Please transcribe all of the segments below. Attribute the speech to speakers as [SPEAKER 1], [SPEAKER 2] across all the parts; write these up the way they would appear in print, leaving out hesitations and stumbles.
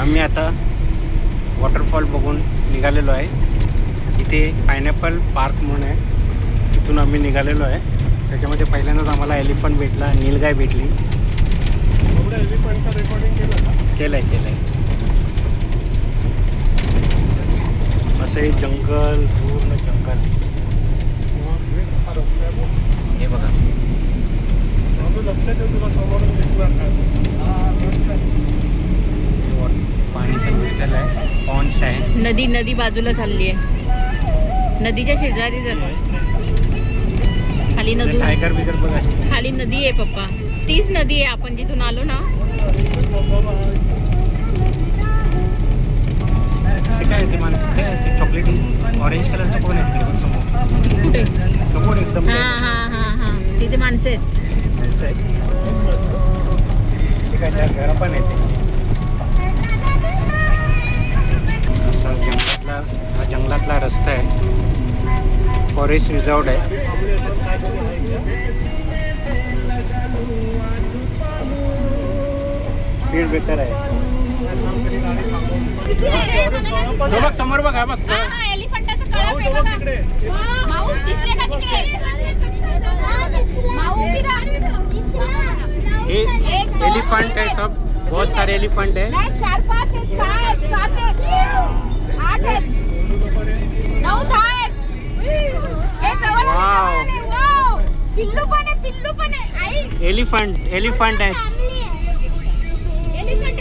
[SPEAKER 1] आम्ही आता वॉटरफॉल बघून निघालेलो आहे. इथे पायनॅपल पार्क म्हणून आहे, तिथून आम्ही निघालेलो आहे. त्याच्यामध्ये पहिल्यांदाच आम्हाला एलिफंट भेटला, नीलगाय भेटली.
[SPEAKER 2] एलिफंटचं रेकॉर्डिंग केलं
[SPEAKER 1] आहे. असं हे जंगल, पूर्ण जंगल. हे बघा,
[SPEAKER 2] लक्ष ठेव, तुला समोरून दिसणार
[SPEAKER 1] पाणी पण दिसलेलं आहे. पॉन्ड्स आहे.
[SPEAKER 3] नदी बाजूला चालली आहे, नदीच्या शेजारीच असते. खाली नदी,
[SPEAKER 1] टायगर बिगर बघा.
[SPEAKER 3] खाली नदी आहे पप्पा, तीच नदी आहे आपण जिथून आलो ना.
[SPEAKER 1] ते काय ते माणूस ते चॉकलेटी ऑरेंज कलरचं कोण आहे तिकडे समोर?
[SPEAKER 3] कुठे?
[SPEAKER 1] समोर एकदम.
[SPEAKER 3] हा तिथे माणसं आहेत.
[SPEAKER 1] ते काय त्या घरा पण आहे. हा जंगलातला रस्ता आहे. फॉरेस्ट रिझर्वड आहे. स्पीड ब्रेकर आहे. बघ समोर बघा. बघ
[SPEAKER 3] एलिफंटाचं कळप आहे बघा. माऊस दिसले का तिकडे?
[SPEAKER 1] एलिफंट है सब, बहुत सारे एलिफंट है.
[SPEAKER 3] 4, 5 आहेत, 6 आहेत, 7 आहेत, 8 आहेत, 9, 10 आहेत. हे जवळ आले. वाव, पिल्लू पण आहे. आई
[SPEAKER 1] एलिफंट आहे.
[SPEAKER 3] एलिफंट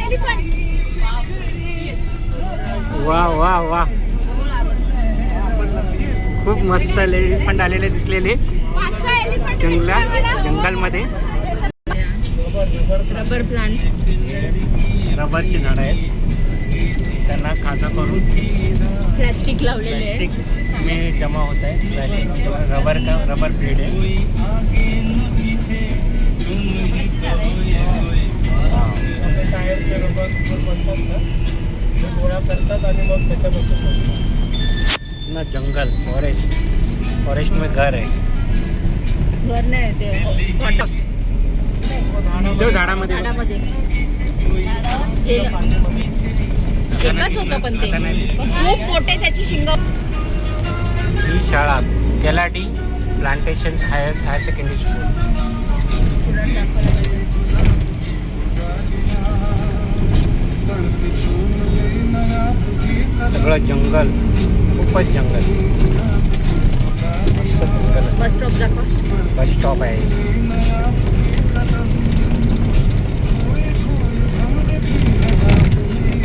[SPEAKER 1] वा खूप मस्त एलिफंट आलेले दिसलेले
[SPEAKER 3] 5-6 एलिफंट
[SPEAKER 1] जंगलमध्ये.
[SPEAKER 3] रबर प्लांट,
[SPEAKER 1] रबरची झाडं आहेत. त्यांना खाचा करून
[SPEAKER 3] प्लास्टिक लावलेले आहे.
[SPEAKER 1] प्लास्टिक में जमा होता है. प्लास्टिक रबर ब्लेड है.
[SPEAKER 2] टायरचे रबर बनतात ना, ते गोळा करतात आणि मग त्याच्यापासून
[SPEAKER 1] ना जंगल, फॉरेस्ट में घर है.
[SPEAKER 3] घर नाही ते
[SPEAKER 1] तो झाडामध्ये
[SPEAKER 3] एकच होतं पण ते खूप मोठे त्याची शिंग.
[SPEAKER 1] ही शाळा केलाडी प्लांटेशन हायर सेकंडरी स्कूल. सगळं जंगल, खूपच जंगल.
[SPEAKER 3] बस स्टॉप दाखवा.
[SPEAKER 1] बस स्टॉप आहे.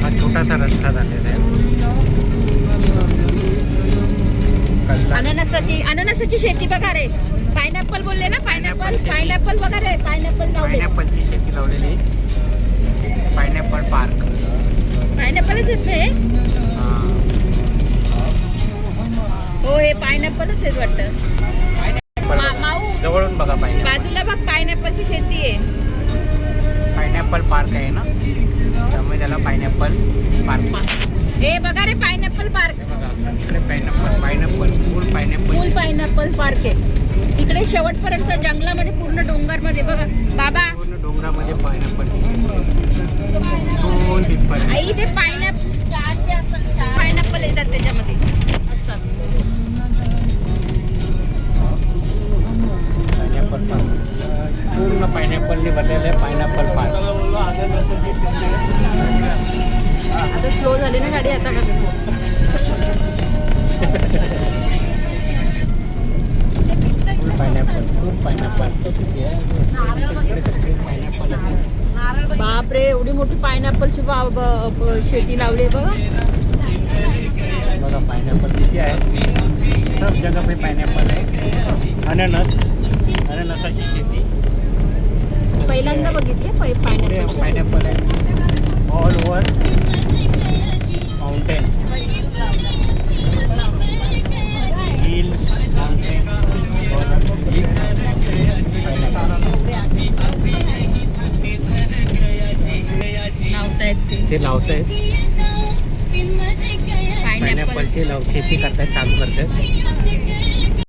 [SPEAKER 1] हा छोटासा रस्ता झालेला आहे.
[SPEAKER 3] अननसाची शेती बघा रे. पायनॅपल बोलले ना, पायनॅपल बघा रे.
[SPEAKER 1] पायनॅपलची शेती लावलेली. Pineapple park.
[SPEAKER 3] पायनॅपलच आहेत हे. हो, हे पायनॅपलच आहेत वाटतं. माऊ
[SPEAKER 1] जवळून बघा.
[SPEAKER 3] बाजूला बघ, पायनॅपलची शेती आहे.
[SPEAKER 1] पायनॅपल पार्क आहे ना, त्यामुळे त्याला पायनॅपल पार्क.
[SPEAKER 3] हे बघा रे, पायनॅपल पार्क.
[SPEAKER 1] इकडे पायनॅपल फुल
[SPEAKER 3] पायनॅपल पार्क आहे. तिकडे शेवटपर्यंत जंगलामध्ये, पूर्ण डोंगरमध्ये बघा बाबा.
[SPEAKER 1] पूर्ण डोंगरामध्ये पायनॅपल.
[SPEAKER 3] आई ते पायनॅपल येतात त्याच्यामध्ये असतात.
[SPEAKER 1] पायनॅपल पार्क पूर्ण पायनॅपलने भरलेलं आहे. Pineapple park.
[SPEAKER 3] आता स्लो झाली ना गाडी, आता कसं बापरे, एवढी मोठी पायनॅपलची शेती लावली आहे बघा.
[SPEAKER 1] पायनॅपल किती आहे. सब जगह पे पायनॅपल आहे. अननसाची शेती
[SPEAKER 3] पहिल्यांदा बघितली.
[SPEAKER 1] पायनॅपल आहे. All over mountain, hills, mountain. ते लावतायत. पायनॅपलची शेती करतात, चालू करतात.